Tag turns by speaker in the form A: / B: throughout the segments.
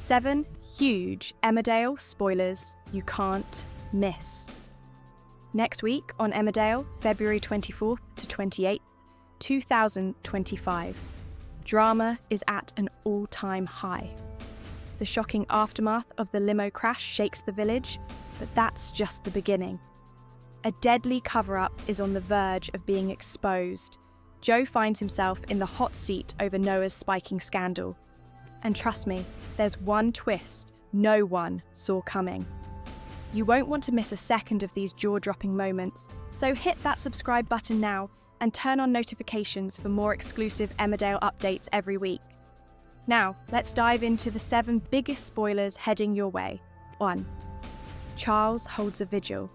A: 7 huge Emmerdale spoilers you can't miss. Next week on Emmerdale, February 24th to 28th, 2025. Drama is at an all-time high. The shocking aftermath of the limo crash shakes the village, but that's just the beginning. A deadly cover-up is on the verge of being exposed. Joe finds himself in the hot seat over Noah's spiking scandal. And trust me, there's one twist no one saw coming. You won't want to miss a second of these jaw-dropping moments, so hit that subscribe button now and turn on notifications for more exclusive Emmerdale updates every week. Now, let's dive into the 7 biggest spoilers heading your way. 1. Charles holds a vigil.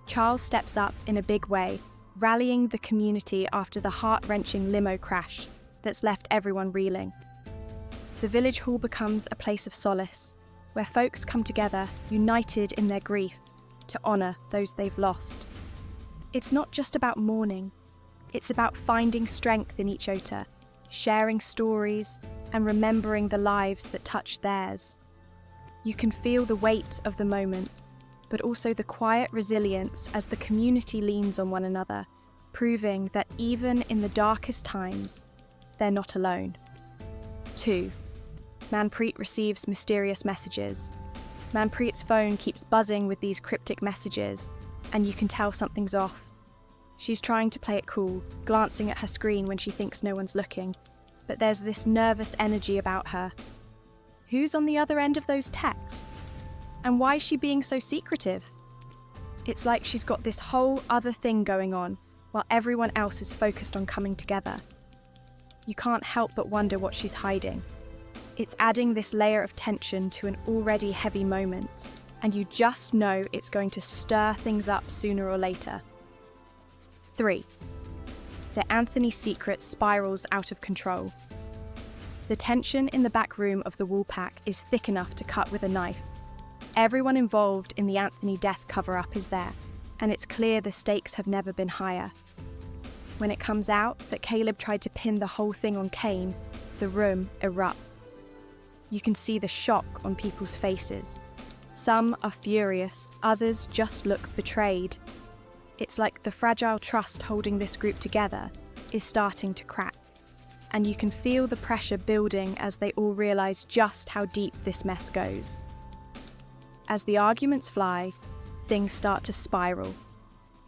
A: Charles steps up in a big way, rallying the community after the heart-wrenching limo crash that's left everyone reeling. The village hall becomes a place of solace, where folks come together, united in their grief, to honour those they've lost. It's not just about mourning, it's about finding strength in each other, sharing stories, and remembering the lives that touched theirs. You can feel the weight of the moment, but also the quiet resilience as the community leans on one another, proving that even in the darkest times, they're not alone. 2. Manpreet receives mysterious messages. Manpreet's phone keeps buzzing with these cryptic messages, and you can tell something's off. She's trying to play it cool, glancing at her screen when she thinks no one's looking, but there's this nervous energy about her. Who's on the other end of those texts? And why is she being so secretive? It's like she's got this whole other thing going on, while everyone else is focused on coming together. You can't help but wonder what she's hiding. It's adding this layer of tension to an already heavy moment, and you just know it's going to stir things up sooner or later. 3. The Anthony secret spirals out of control. The tension in the back room of the Woolpack is thick enough to cut with a knife. Everyone involved in the Anthony death cover-up is there, and it's clear the stakes have never been higher. When it comes out that Caleb tried to pin the whole thing on Kane, the room erupts. You can see the shock on people's faces. Some are furious, others just look betrayed. It's like the fragile trust holding this group together is starting to crack, and you can feel the pressure building as they all realise just how deep this mess goes. As the arguments fly, things start to spiral.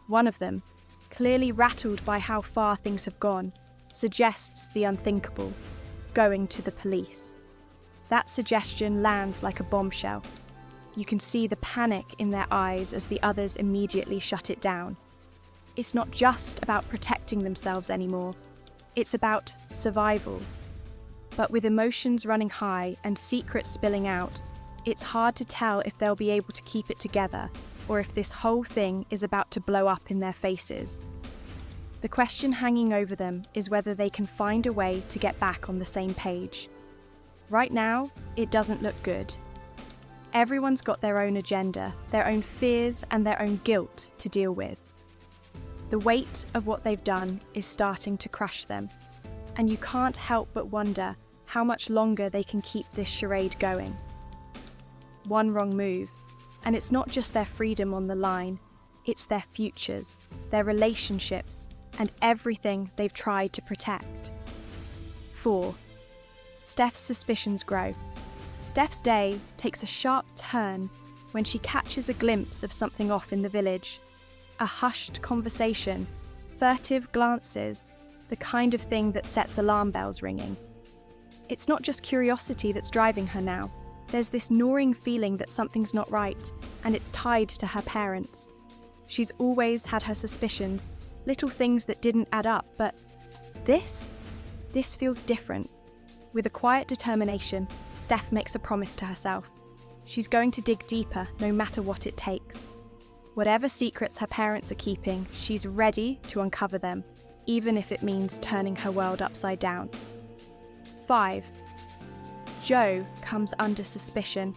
A: One of them, clearly rattled by how far things have gone, suggests the unthinkable, going to the police. That suggestion lands like a bombshell. You can see the panic in their eyes as the others immediately shut it down. It's not just about protecting themselves anymore, it's about survival. But with emotions running high and secrets spilling out, it's hard to tell if they'll be able to keep it together or if this whole thing is about to blow up in their faces. The question hanging over them is whether they can find a way to get back on the same page. Right now, it doesn't look good. Everyone's got their own agenda, their own fears and their own guilt to deal with. The weight of what they've done is starting to crush them, and you can't help but wonder how much longer they can keep this charade going. One wrong move, and it's not just their freedom on the line, it's their futures, their relationships, and everything they've tried to protect. 4. Steph's suspicions grow. Steph's day takes a sharp turn when she catches a glimpse of something off in the village. A hushed conversation, furtive glances, the kind of thing that sets alarm bells ringing. It's not just curiosity that's driving her now. There's this gnawing feeling that something's not right, and it's tied to her parents. She's always had her suspicions, little things that didn't add up, but this feels different. With a quiet determination, Steph makes a promise to herself. She's going to dig deeper, no matter what it takes. Whatever secrets her parents are keeping, she's ready to uncover them, even if it means turning her world upside down. 5. Joe comes under suspicion.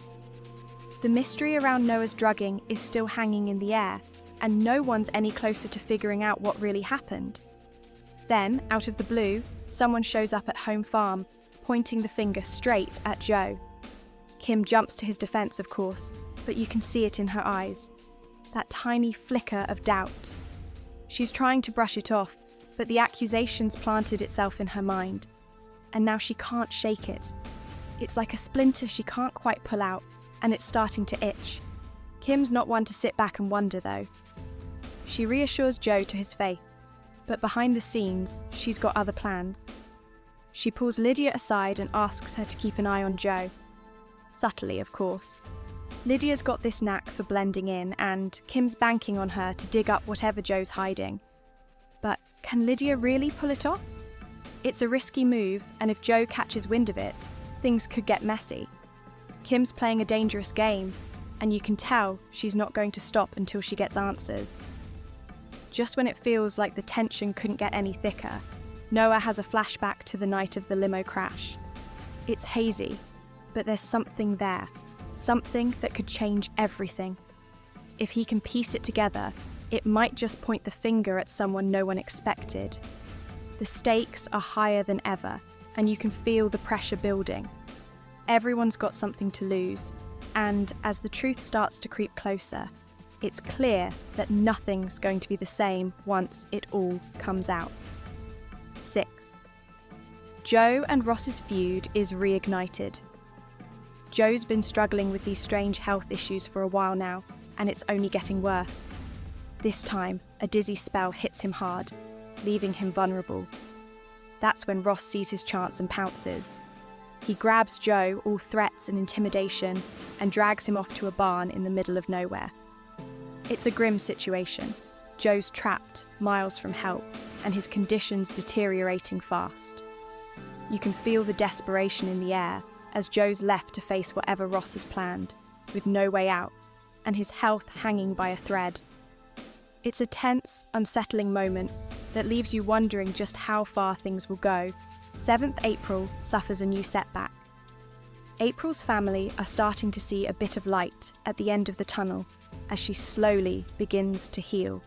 A: The mystery around Noah's drugging is still hanging in the air, and no one's any closer to figuring out what really happened. Then, out of the blue, someone shows up at home farm, pointing the finger straight at Joe. Kim jumps to his defense, of course, but you can see it in her eyes. That tiny flicker of doubt. She's trying to brush it off, but the accusation's planted itself in her mind, and now she can't shake it. It's like a splinter she can't quite pull out, and it's starting to itch. Kim's not one to sit back and wonder, though. She reassures Joe to his face, but behind the scenes, she's got other plans. She pulls Lydia aside and asks her to keep an eye on Joe. Subtly, of course. Lydia's got this knack for blending in, and Kim's banking on her to dig up whatever Joe's hiding. But can Lydia really pull it off? It's a risky move, and if Joe catches wind of it, things could get messy. Kim's playing a dangerous game, and you can tell she's not going to stop until she gets answers. Just when it feels like the tension couldn't get any thicker, Noah has a flashback to the night of the limo crash. It's hazy, but there's something there, something that could change everything. If he can piece it together, it might just point the finger at someone no one expected. The stakes are higher than ever, and you can feel the pressure building. Everyone's got something to lose, and as the truth starts to creep closer, it's clear that nothing's going to be the same once it all comes out. 6. Joe and Ross's feud is reignited. Joe's been struggling with these strange health issues for a while now, and it's only getting worse. This time, a dizzy spell hits him hard, leaving him vulnerable. That's when Ross sees his chance and pounces. He grabs Joe, all threats and intimidation, and drags him off to a barn in the middle of nowhere. It's a grim situation. Joe's trapped, miles from help, and his condition's deteriorating fast. You can feel the desperation in the air as Joe's left to face whatever Ross has planned, with no way out, and his health hanging by a thread. It's a tense, unsettling moment that leaves you wondering just how far things will go. 7th April suffers a new setback. April's family are starting to see a bit of light at the end of the tunnel as she slowly begins to heal.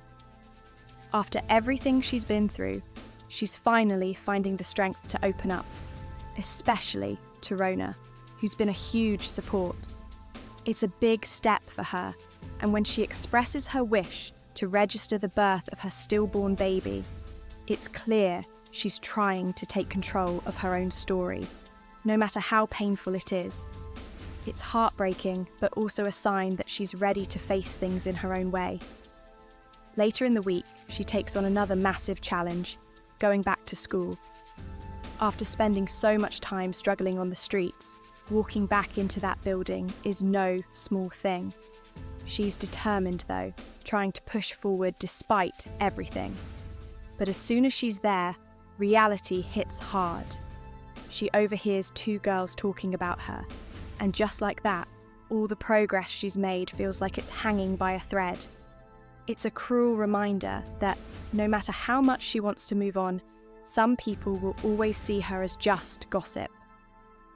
A: After everything she's been through, she's finally finding the strength to open up, especially to Rona, who's been a huge support. It's a big step for her, and when she expresses her wish to register the birth of her stillborn baby, it's clear she's trying to take control of her own story, no matter how painful it is. It's heartbreaking, but also a sign that she's ready to face things in her own way. Later in the week, she takes on another massive challenge, going back to school. After spending so much time struggling on the streets, walking back into that building is no small thing. She's determined, though, trying to push forward despite everything. But as soon as she's there, reality hits hard. She overhears 2 girls talking about her, and just like that, all the progress she's made feels like it's hanging by a thread. It's a cruel reminder that, no matter how much she wants to move on, some people will always see her as just gossip.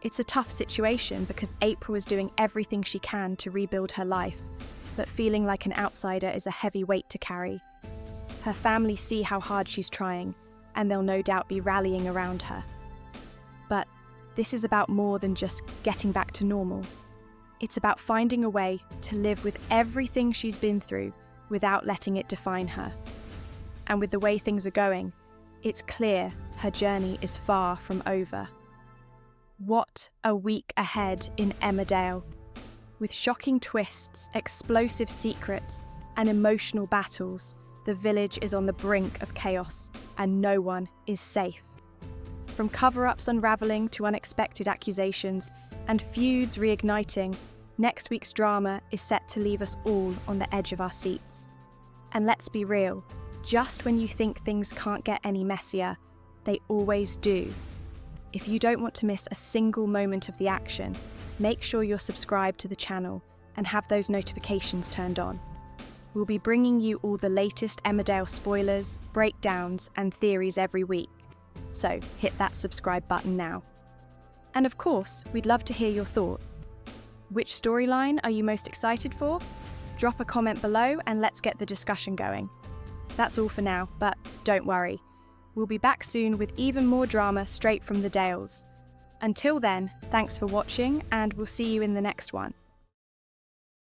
A: It's a tough situation because April is doing everything she can to rebuild her life, but feeling like an outsider is a heavy weight to carry. Her family see how hard she's trying, and they'll no doubt be rallying around her. But this is about more than just getting back to normal. It's about finding a way to live with everything she's been through without letting it define her. And with the way things are going, it's clear her journey is far from over. What a week ahead in Emmerdale. With shocking twists, explosive secrets, and emotional battles, the village is on the brink of chaos, and no one is safe. From cover-ups unravelling to unexpected accusations, and feuds reigniting, next week's drama is set to leave us all on the edge of our seats. And let's be real, just when you think things can't get any messier, they always do. If you don't want to miss a single moment of the action, make sure you're subscribed to the channel and have those notifications turned on. We'll be bringing you all the latest Emmerdale spoilers, breakdowns, and theories every week. So hit that subscribe button now. And of course, we'd love to hear your thoughts. Which storyline are you most excited for? Drop a comment below and let's get the discussion going. That's all for now, but don't worry. We'll be back soon with even more drama straight from the Dales. Until then, thanks for watching, and we'll see you in the next one.